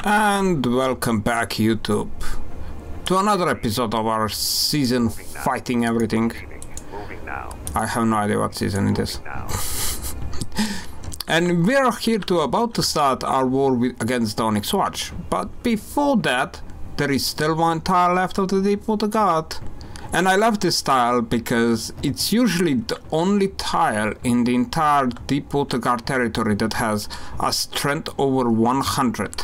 And welcome back, YouTube, to another episode of our season Fighting Everything. I have no idea what season it is. And we are here about to start our war against the Onyx Watch. But before that, there is still one tile left of the Deepwater Guard. And I love this tile because it's usually the only tile in the entire Deepwater Guard territory that has a strength over 100.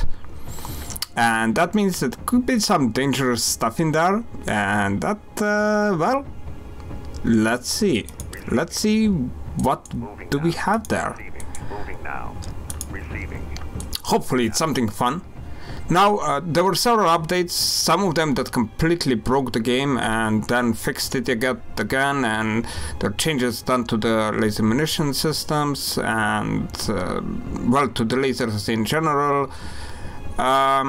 And that means that could be some dangerous stuff in there, and that, well, let's see. Let's see what do we have there. Hopefully it's something fun. Now, there were several updates, some of them that completely broke the game and then fixed it again, and there are changes done to the laser munition systems and, well, to the lasers in general. Yeah,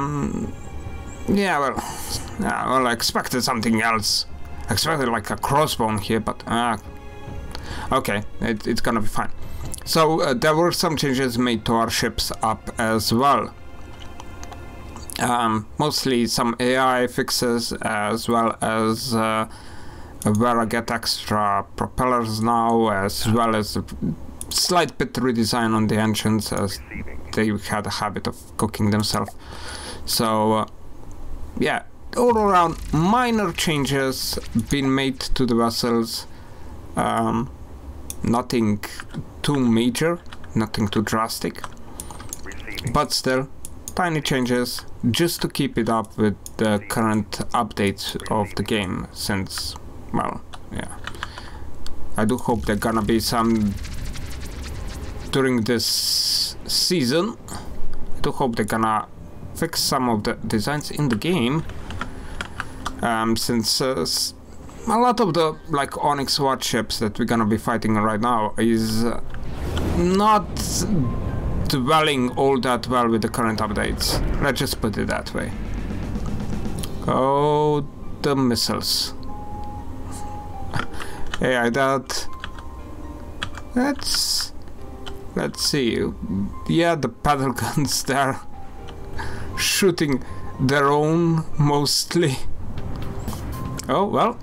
well, I expected something else. I expected like a crossbone here, but okay, it's gonna be fine. So there were some changes made to our ships up as well. Mostly some AI fixes, as well as where I get extra propellers now, as well as a slight bit redesign on the engines, as they had a habit of cooking themselves. So yeah, all around minor changes been made to the vessels. Nothing too major, nothing too drastic, but still tiny changes just to keep it up with the current updates of the game, since, well, yeah, I do hope there gonna be some during this season. I do hope they're gonna fix some of the designs in the game, since a lot of the like Onyx Watch ships that we're gonna be fighting right now is not dwelling all that well with the current updates. Let's just put it that way. Oh, the missiles. Hey, I doubt. Let's see. Yeah, the paddle guns there, shooting their own mostly. Oh, well,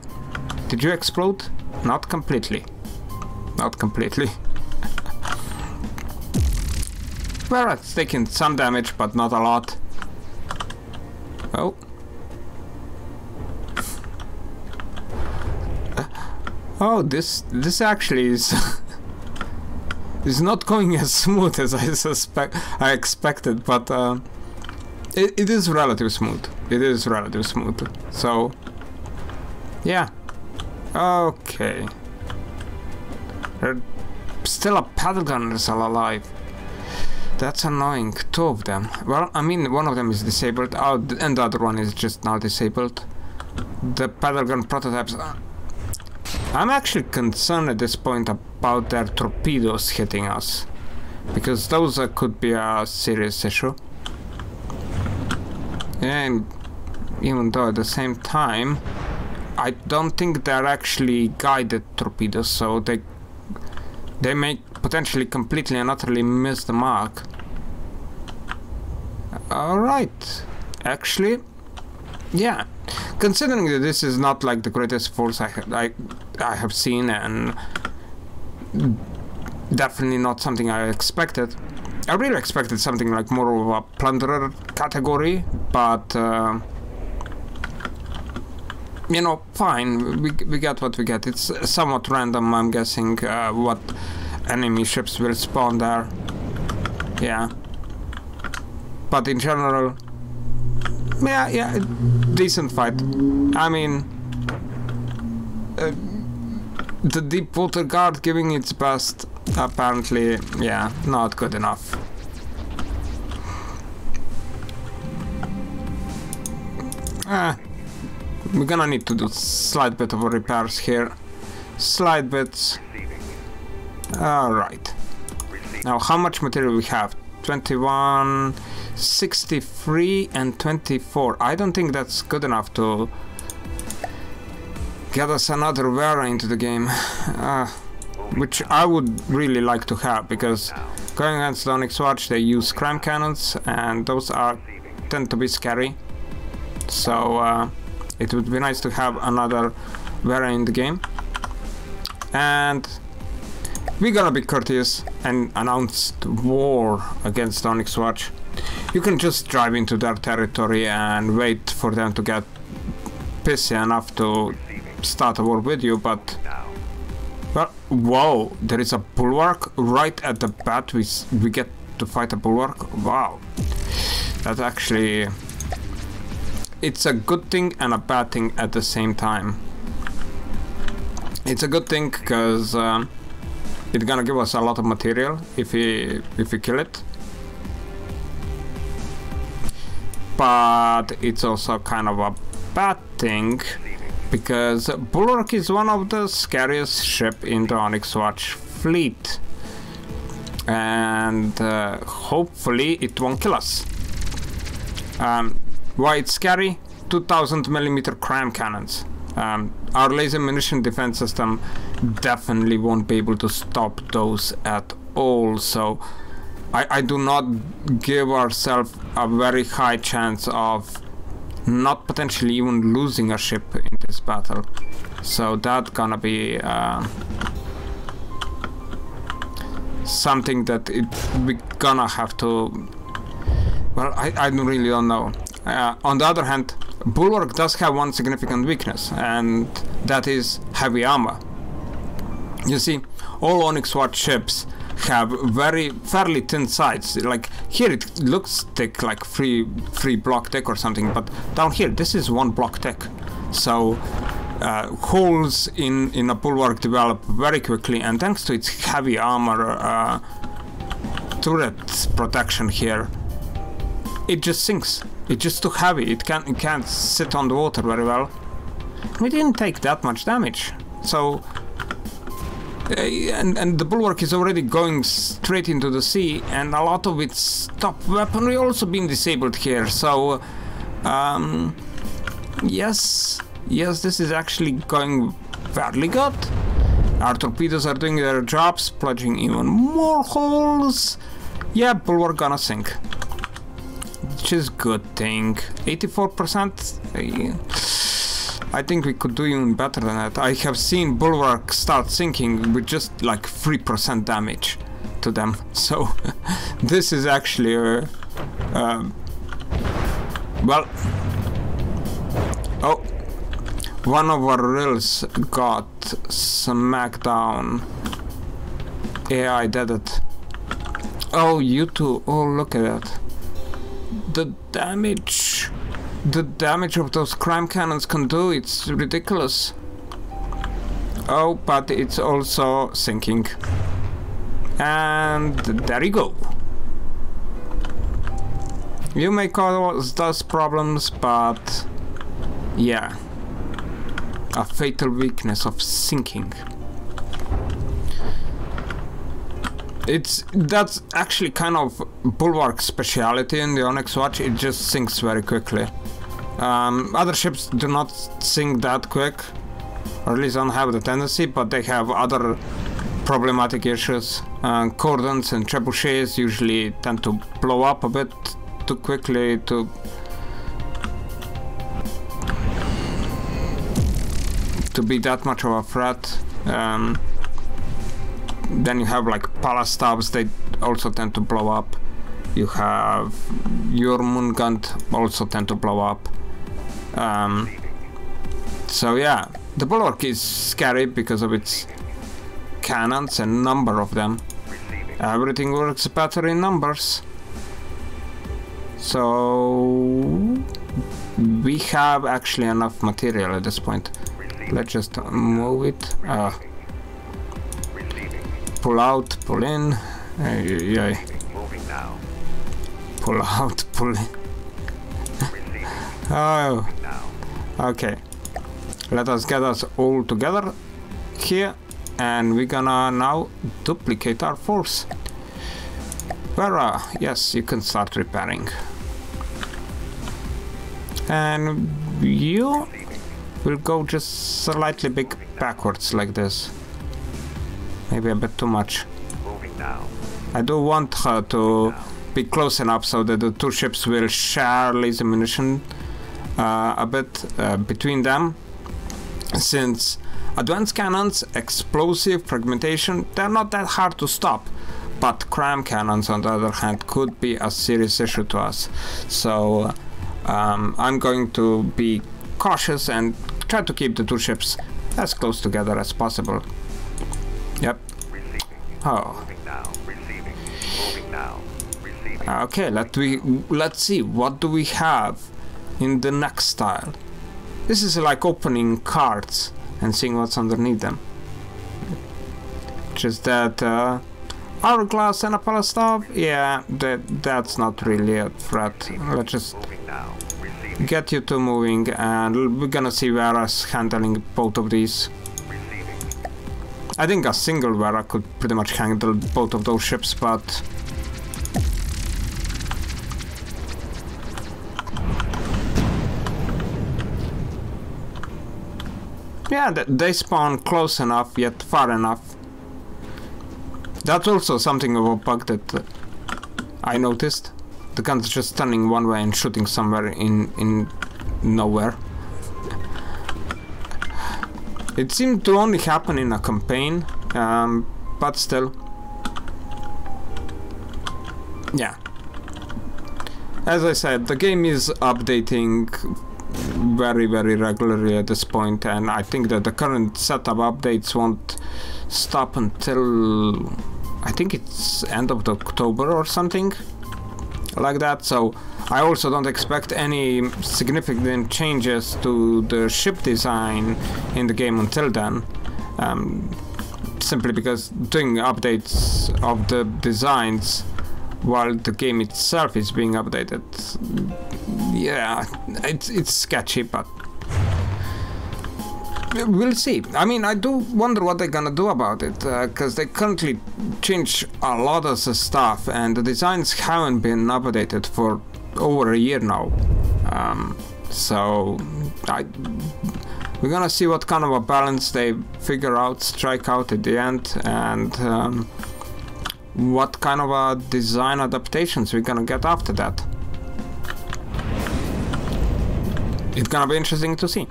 did you explode? Not completely. Not completely. Well, it's taking some damage, but not a lot. Oh. Oh, this actually is is not going as smooth as I expected, but it is relatively smooth. It is relatively smooth. So yeah. Okay. Still a paddle gunner is still alive. That's annoying. Two of them. Well, I mean, one of them is disabled. Oh, and the other one is just now disabled. The paddle gun prototypes. I'm actually concerned at this point about their torpedoes hitting us, because those could be a serious issue. And even though at the same time, I don't think they're actually guided torpedoes, so they may potentially completely and utterly miss the mark. Alright, actually, yeah, considering that this is not like the greatest force I have seen, and definitely not something I expected. I really expected something like more of a plunderer category, but you know, fine, we get what we get. It's somewhat random, I'm guessing, what enemy ships will spawn there. Yeah. But in general, yeah, decent fight. I mean, the Deepwater Guard giving its best, apparently, yeah, not good enough. We're gonna need to do slight bit of repairs here. Slight bits. Alright. Now, how much material we have? 21, 63, and 24. I don't think that's good enough to get us another Vera into the game. Which I would really like to have, because going against the Onyx Watch, they use crime cannons, and those are tend to be scary. So it would be nice to have another variant in the game. And we're gonna be courteous and announce war against Onyx Watch. You can just drive into their territory and wait for them to get pissy enough to start a war with you, but... Well, whoa, there is a bulwark right at the bat. We get to fight a bulwark. Wow, that's actually... It's a good thing and a bad thing at the same time. It's a good thing because it's gonna give us a lot of material if we kill it. But it's also kind of a bad thing because Bulwark is one of the scariest ships in the Onyx Watch fleet. And hopefully it won't kill us. Why it's scary? 2000mm cram cannons. Our laser munition defense system definitely won't be able to stop those at all. So I do not give ourselves a very high chance of not potentially even losing a ship in this battle. So that's gonna be something that we're gonna have to... Well, I really don't know. On the other hand, Bulwark does have one significant weakness, and that is heavy armor. You see, all Onyx Watch ships have fairly thin sides. Like here it looks thick, like three block thick or something, but down here this is 1 block thick. So holes in a bulwark develop very quickly, and thanks to its heavy armor turret protection here, it just sinks. It's just too heavy. It can't sit on the water very well. We didn't take that much damage, so and the bulwark is already going straight into the sea, and a lot of its top weaponry also being disabled here. So yes, this is actually going fairly good. Our torpedoes are doing their jobs, plunging even more holes. Yeah, bulwark gonna sink, which is good thing. 84%. I think we could do even better than that. I have seen bulwark start sinking with just like 3% damage to them. So this is actually well, oh, one of our rills got smacked down. AI did it. Oh, you too. Oh, look at that. The damage of those crime cannons can do, it's ridiculous. Oh, but it's also sinking. And there you go. You may cause those problems, but yeah, a fatal weakness of sinking. That's actually kind of bulwark speciality in the Onyx Watch. It just sinks very quickly. Other ships do not sink that quick, or at least don't have the tendency, but they have other problematic issues. Cordons and trebuchets usually tend to blow up a bit too quickly to be that much of a threat. Then you have like Palastubs, they also tend to blow up. You have your Mungant also tend to blow up. So yeah, the bulwark is scary because of its cannons and number of them. Everything works better in numbers. So we have actually enough material at this point. Let's just move it. Pull out, pull in. Pull out, pull in. Oh, okay. Let us get us all together here, and we're gonna now duplicate our force. Vera, yes, you can start repairing. And you will go just slightly backwards like this. Maybe a bit too much. I do want her to be close enough so that the two ships will share laser munition a bit between them, since advanced cannons, explosive, fragmentation, they're not that hard to stop, but cram cannons on the other hand could be a serious issue to us. So I'm going to be cautious and try to keep the two ships as close together as possible. Yep. Oh. Okay, let's see, what do we have in the next tile? This is like opening cards and seeing what's underneath them. Just that hourglass and a pile of stuff, yeah, that's not really a threat. Let's just get you two moving, and we're gonna see Vera's handling both of these. I think a single Vera could pretty much handle both of those ships, but yeah, they spawn close enough, yet far enough. That's also something of a bug that I noticed. The gun's just turning one way and shooting somewhere in nowhere. It seemed to only happen in a campaign, but still. Yeah. As I said, the game is updating very regularly at this point, and I think that the current setup updates won't stop until I think it's end of October or something like that. So I also don't expect any significant changes to the ship design in the game until then, simply because doing updates of the designs while the game itself is being updated, yeah, it's sketchy, but we'll see. I mean, I do wonder what they're gonna do about it, because they currently change a lot of the stuff, and the designs haven't been updated for over a year now. So we're gonna see what kind of a balance they figure out, strike out at the end, and what kind of design adaptations we're gonna get after that. It's gonna be interesting to see.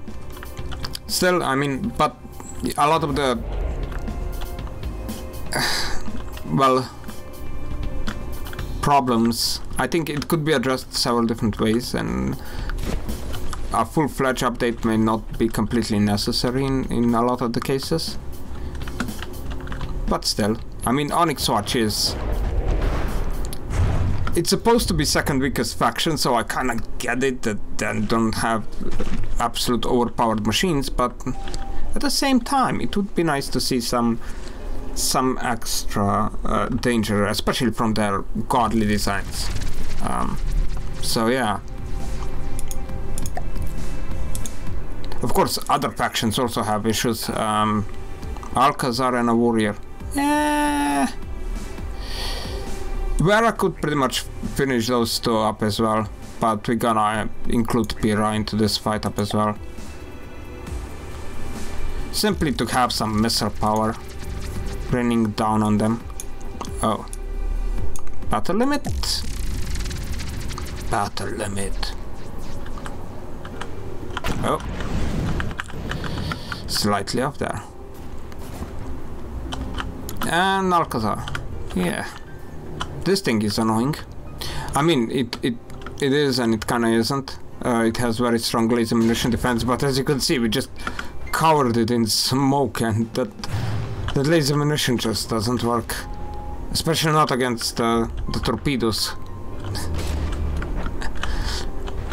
Still, I mean, but a lot of the well, problems, I think it could be addressed several different ways, and a full-fledged update may not be completely necessary in a lot of the cases. But still, I mean, Onyx Watch is... It's supposed to be second weakest faction, so I kinda get it that they don't have absolute overpowered machines, but at the same time, it would be nice to see some extra danger, especially from their godly designs. So yeah. Of course, other factions also have issues. Alcazar and a warrior. Vera could pretty much finish those two up as well, but we're gonna include Pyrrha into this fight up as well. Simply to have some missile power raining down on them. Oh. Battle limit? Battle limit. Oh. Slightly off there. And Alcazar. Yeah. This thing is annoying. I mean, it is and it kinda isn't. It has very strong laser munition defense, but as you can see, we just covered it in smoke, and that laser munition just doesn't work. Especially not against the torpedoes.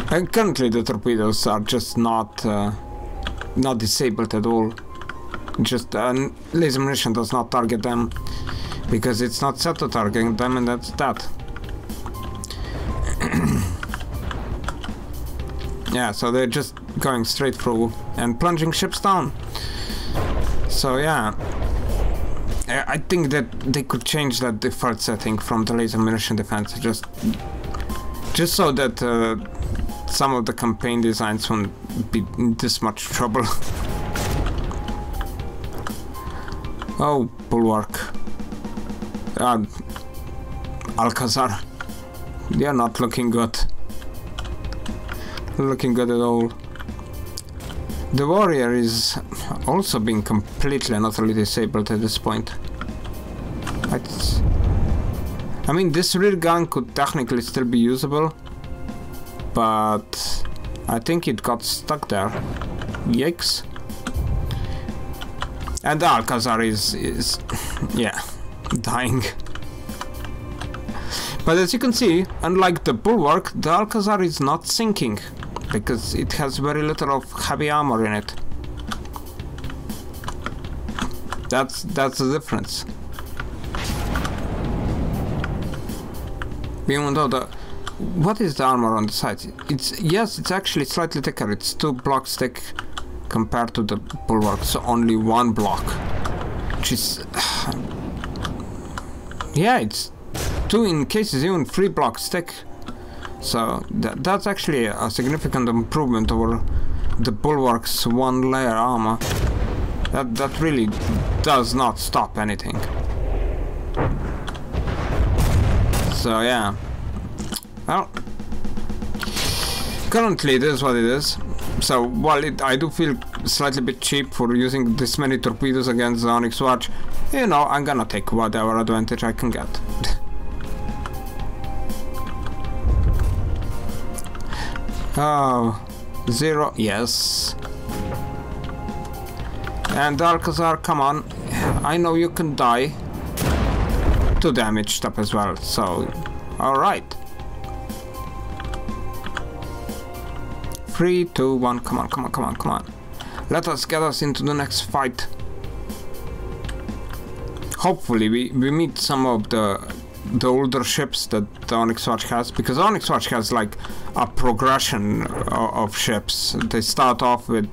And currently the torpedoes are just not disabled at all. Just laser munition does not target them, because it's not set to target them, and that's that. Yeah, so they're just going straight through and plunging ships down. So yeah, I think that they could change that default setting from the laser munition defense, just so that some of the campaign designs won't be in this much trouble. Oh, bulwark. Alcazar. You're not looking good. Looking good at all. The warrior is also being completely and utterly disabled at this point. I mean, this rear gun could technically still be usable, but I think it got stuck there. Yikes. And the Alcazar is yeah, dying. But as you can see, unlike the Bulwark, the Alcazar is not sinking, because it has very little of heavy armor in it. That's the difference. Even though what is the armor on the side? It's actually slightly thicker. It's 2 blocks thick compared to the Bulwark, so only 1 block, which is yeah, it's 2 in cases even 3 blocks thick. So that's actually a significant improvement over the Bulwark's 1 layer armor. That really does not stop anything. So yeah, well, currently it is what it is. So while I do feel slightly bit cheap for using this many torpedoes against the Onyx Watch, you know, I'm gonna take whatever advantage I can get. Oh, 0, yes. And Alcazar, come on, I know you can die. 2 damaged up as well, so alright. 3, 2, 1, come on, come on, come on, come on. Let us get us into the next fight. Hopefully we meet some of the older ships that the Onyx Watch has, because Onyx Watch has like a progression of ships. They start off with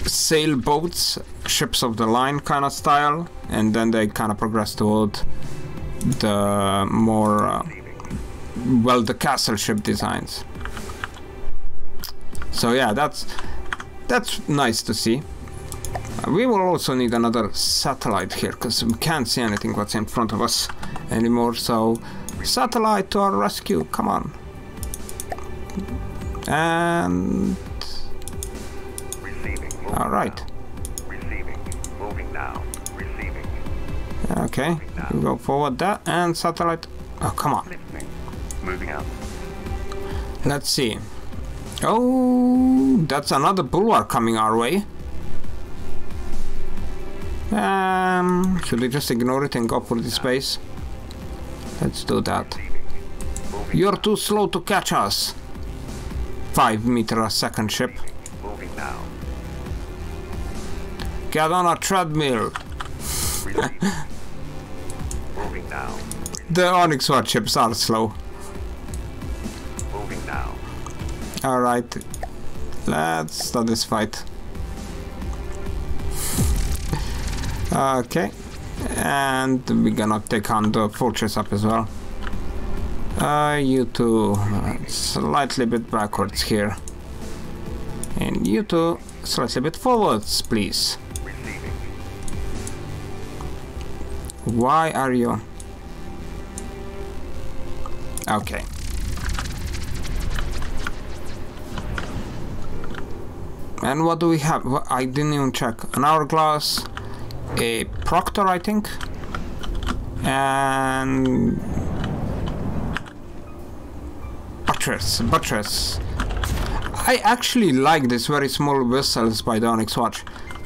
sailboats, ships of the line kind of style, and then they kind of progress toward the more well, the castle ship designs. So yeah, that's nice to see. We will also need another satellite here, because we can't see anything what's in front of us anymore. So satellite to our rescue, come on. And all right. Receiving. Moving now. Receiving. Okay, we go forward that and satellite. Oh, come on. Moving out. Let's see. Oh, that's another Bulwark coming our way. Should we just ignore it and go for the space? Let's do that. You're too slow to catch us. 5 meters a second ship. Moving now. Get on a treadmill. Moving now. The Onyx Watch ships are slow. Moving now. Alright, let's start this fight. Okay, and we're gonna take on the fortress up as well. You two, slightly bit backwards here. And you two, slightly bit forwards, please. Receiving. Why are you... Okay. And what do we have? I didn't even check. An hourglass, a proctor, I think, and buttress. I actually like these very small vessels by the Onyx Watch.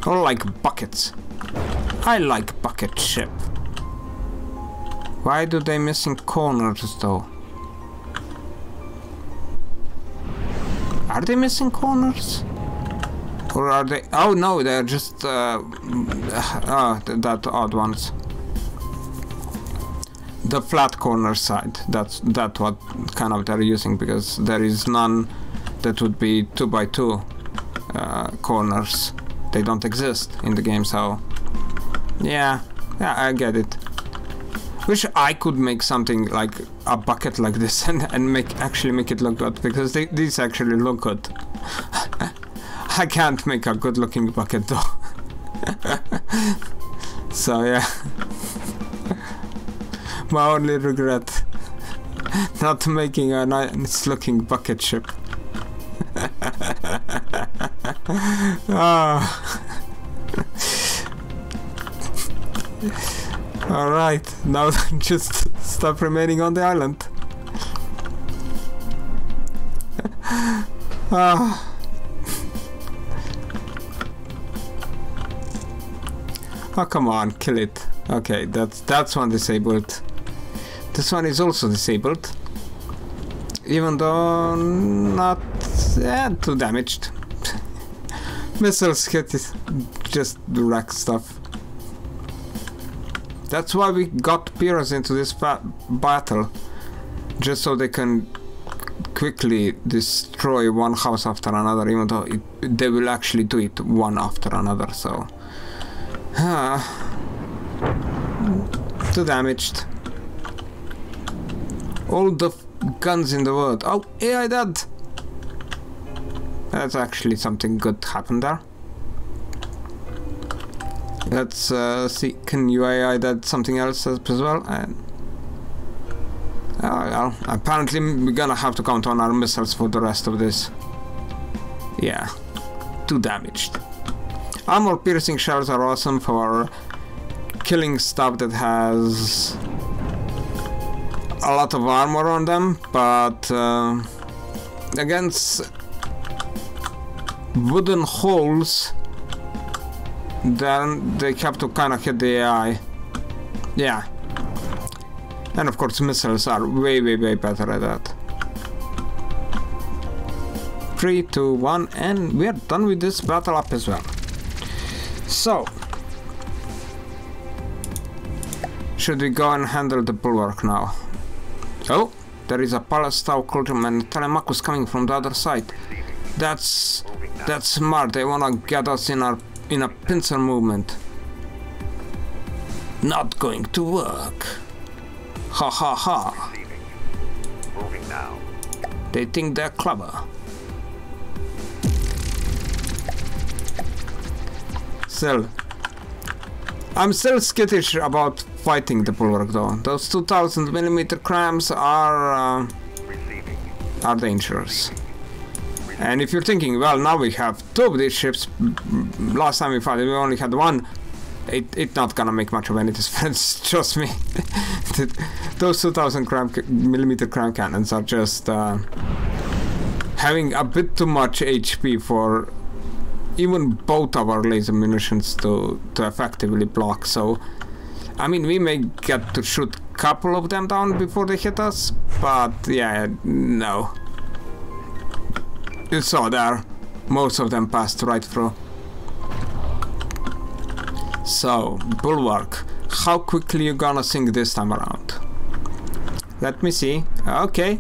Or like buckets. I like bucket ship. Why do they missing corners though? Are they missing corners? Or are they... Oh no, they're just that odd ones. The flat corner side. That's what kind of they're using, because there is none that would be 2x2 corners. They don't exist in the game, so yeah, I get it. Wish I could make something like a bucket like this and actually make it look good, because these actually look good. I can't make a good looking bucket though. So yeah. My only regret. not making a nice looking bucket ship. Alright, now just stop remaining on the island. Oh, come on, kill it. Okay, that's one disabled. This one is also disabled, even though not too damaged. Missiles hit it, just wreck stuff. That's why we got Pyrrhus into this battle, just so they can quickly destroy one house after another, even though they will actually do it one after another, so... too damaged. All the guns in the world. Oh, AI dead! That's actually something good happened there. Let's see, can you AI dead something else as well? Oh well, apparently we're gonna have to count on our missiles for the rest of this. Yeah, too damaged. Armor piercing shells are awesome for killing stuff that has a lot of armor on them, but against wooden holes, then they have to kind of hit the AI. Yeah. And of course missiles are way better at that. 3, 2, 1, and we are done with this battle up as well. So, should we go and handle the bulwark now? Oh, there is a Palestine Cultum and Telemachus coming from the other side. That's smart. They wanna get us in a pincer movement. Not going to work. Ha ha ha. Moving now. They think they're clever. Still, I'm still skittish about fighting the bulwark though. Those 2000mm crams are dangerous. And if you're thinking, well, now we have 2 of these ships. Last time we fought it, we only had 1. It's not gonna make much of any difference, trust me. Those 2000mm cram cannons are just having a bit too much HP for even both of our laser munitions to effectively block. So, I mean, we may get to shoot a couple of them down before they hit us, but yeah, no. You saw there, most of them passed right through. So, bulwark, how quickly you gonna sink this time around? Let me see. Okay,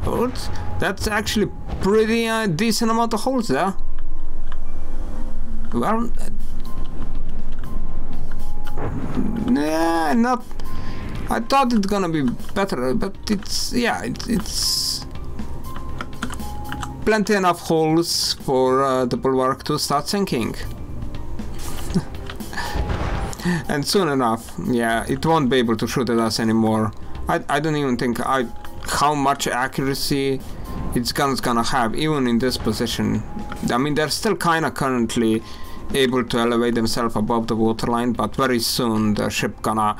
holes. That's actually pretty decent amount of holes there. Well, yeah, not. I thought it's gonna be better, but it's plenty enough holes for the bulwark to start sinking. And soon enough, yeah, it won't be able to shoot at us anymore. I don't even think how much accuracy its gun's gonna have, even in this position. I mean, they're still kinda currently able to elevate themselves above the waterline, but very soon the ship gonna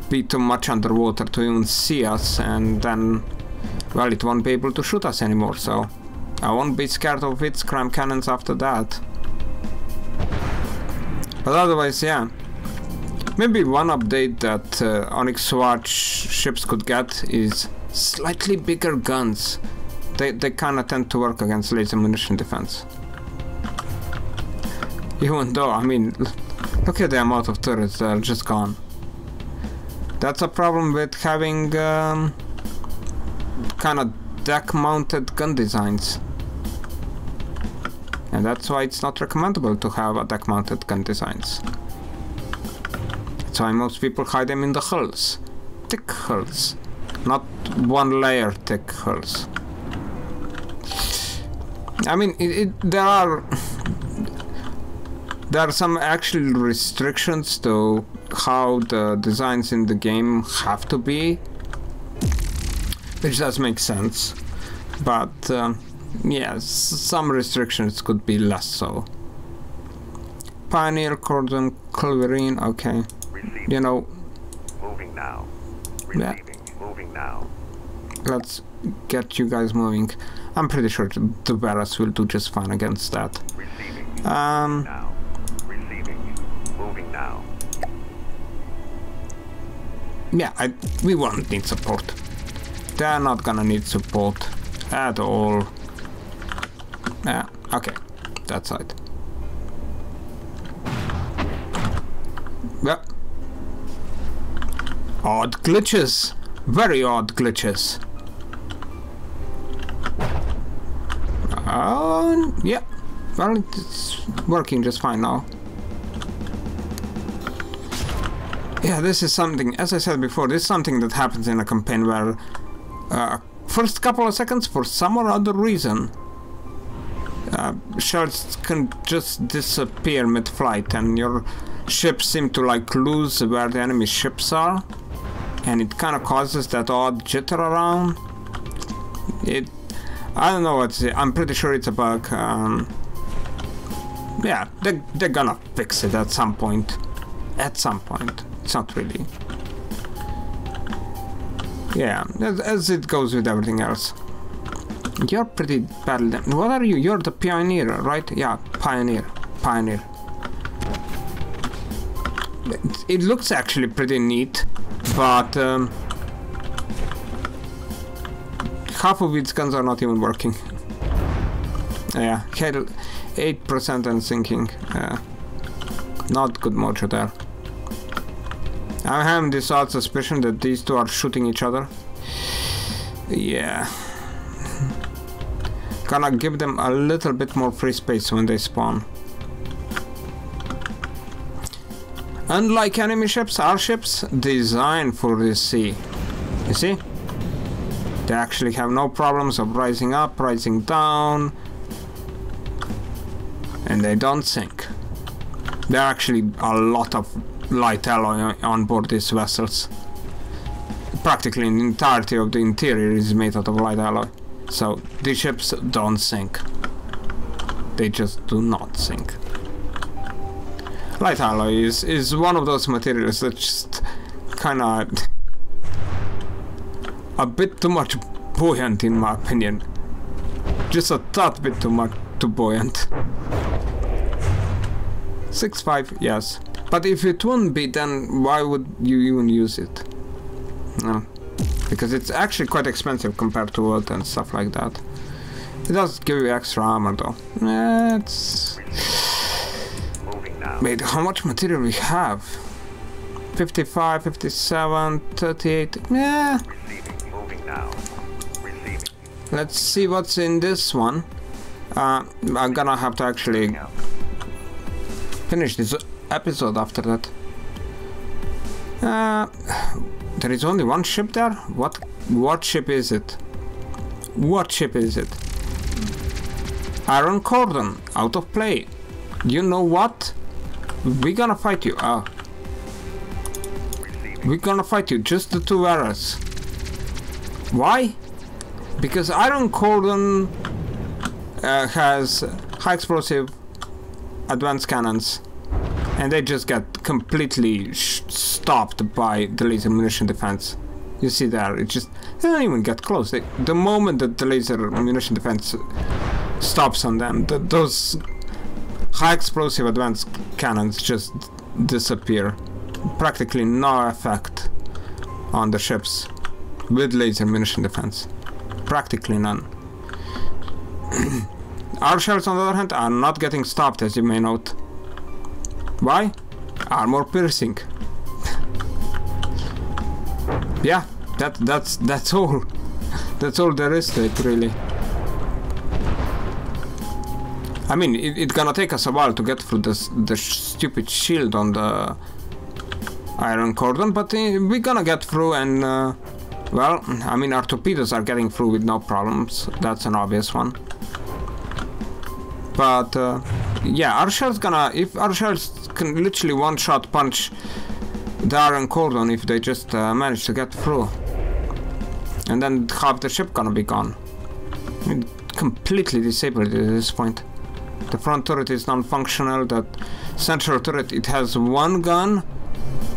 be too much underwater to even see us, and then, well, it won't be able to shoot us anymore, so I won't be scared of its cram cannons after that. But otherwise, yeah. Maybe one update that Onyx Watch ships could get is slightly bigger guns. They kinda tend to work against laser munition defense. Even though, I mean, look at the amount of turrets that are just gone. That's a problem with having kinda deck-mounted gun designs. And that's why it's not recommendable to have a deck-mounted gun designs. That's why most people hide them in the hulls. Thick hulls. Not one layer thick hulls. I mean, there are some actual restrictions to how the designs in the game have to be which does make sense, but yeah, some restrictions could be less so. Pioneer, Cordon, Culverine, okay. Receiving. You know, Moving now. Yeah. Receiving. Moving now. let's get you guys moving. I'm pretty sure the Varus will do just fine against that. Receiving. Um, Now. Receiving. Moving now. yeah, we won't need support. They're not gonna need support at all. Yeah, okay, that side. Well, odd glitches, very odd glitches. Yeah, well, it's working just fine now. Yeah, this is something, as I said before, this is something that happens in a campaign where first couple of seconds, for some or other reason, shards can just disappear mid-flight and your ships seem to like lose where the enemy ships are, and it kind of causes that odd jitter around. I don't know what's it. I'm pretty sure it's a bug. Yeah, they're gonna fix it at some point. At some point. It's not really. Yeah, as it goes with everything else. You're pretty bad. What are you? You're the pioneer, right? Yeah, pioneer. Pioneer. It looks actually pretty neat, but half of its guns are not even working. Yeah, had 8% and sinking. Not good mojo there. I have this odd suspicion that these two are shooting each other. Yeah. Gonna give them a little bit more free space when they spawn. Unlike enemy ships, our ships designed for the sea. You see? They actually have no problems of rising up, rising down. And they don't sink. There are actually a lot of light alloy on board these vessels. Practically the entirety of the interior is made out of light alloy. So these ships don't sink. They just do not sink. Light alloy is one of those materials that just kinda a bit too much buoyant in my opinion. Just a tad bit too buoyant. 6.5, yes. But if it wouldn't be, then why would you even use it? No. Because it's actually quite expensive compared to wood and stuff like that. It does give you extra armor though. It's... Wait, how much material we have? 55, 57, 38... Yeah. Let's see what's in this one. I'm gonna have to actually finish this episode after that. There is only one ship there? What ship is it? What ship is it? Iron Cordon, out of play. You know what? We're gonna fight you. We're gonna fight you, just the two arrows. Why? Because Iron Cordon has high explosive advanced cannons, and they just get completely stopped by the laser munition defense. You see there, they don't even get close. The moment that the laser munition defense stops on them, those high explosive advanced cannons just disappear. Practically no effect on the ships with laser munition defense. Practically none. Our shells, on the other hand, are not getting stopped, as you may note. Why? Armor piercing. Yeah, that's all. That's all there is to it, really. I mean, it's gonna take us a while to get through the stupid shield on the Iron Cordon, but we're gonna get through, and well, I mean, our torpedoes are getting through with no problems. That's an obvious one. But yeah, our shells if our shells can literally one-shot punch the Iron Cordon if they just manage to get through. and then half the ship gonna be gone. I mean, completely disabled at this point. The front turret is non-functional. That central turret, it has one gun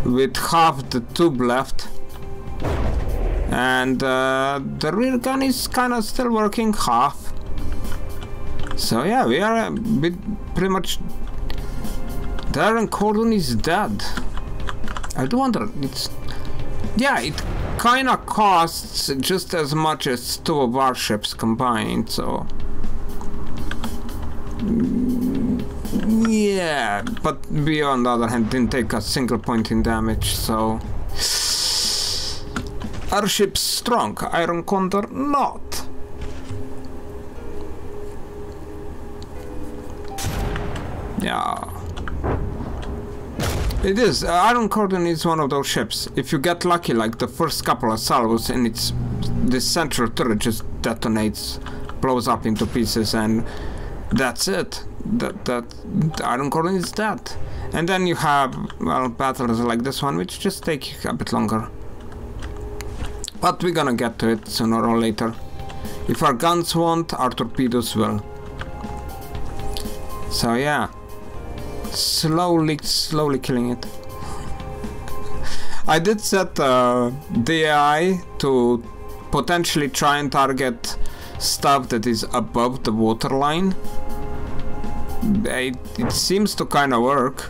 with half the tube left, and the rear gun is kind of still working half. So yeah, we are pretty much. The Iron Cordon is dead. I do wonder. Yeah, it kind of costs just as much as two of our ships combined. So yeah, but we on the other hand didn't take a single point in damage. So our ship's strong. Iron Condor not. Yeah. It is. Iron Cordon is one of those ships. If you get lucky, like the first couple of salvos, and the central turret just detonates, blows up into pieces, and that's it. That Iron Cordon is dead. And then you have, well, battles like this one, which just take a bit longer. But we're gonna get to it sooner or later. If our guns won't, our torpedoes will. So yeah. Slowly killing it. I did set the AI to potentially try and target stuff that is above the waterline. It seems to kind of work.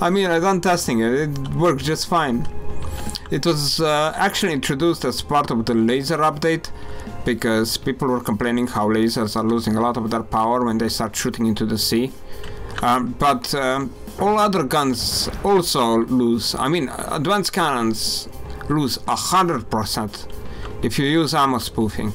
I mean, I done testing it. It worked just fine. It was actually introduced as part of the laser update, because people were complaining how lasers are losing a lot of their power when they start shooting into the sea. But all other guns also lose. I mean, advanced cannons lose 100% if you use ammo spoofing.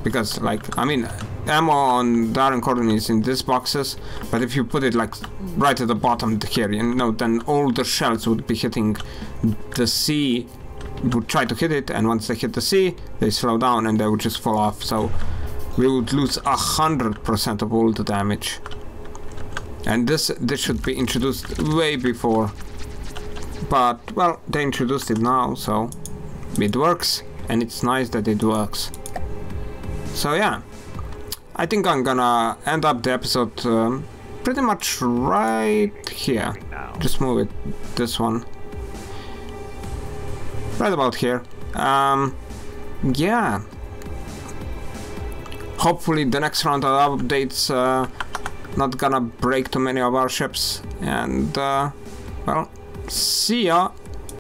Because, like, I mean, ammo on the Iron Cordon is in these boxes, but if you put it like right at the bottom here, you know, then all the shells would be hitting the sea. Would try to hit it, and once they hit the sea, they slow down and they would just fall off. So we would lose 100% of all the damage. And this should be introduced way before. But well, they introduced it now, so it works, and it's nice that it works. So yeah, I think I'm gonna end up the episode pretty much right here. Just move it, this one. Right about here. Yeah. Hopefully the next round of updates not gonna break too many of our ships. And well, see ya.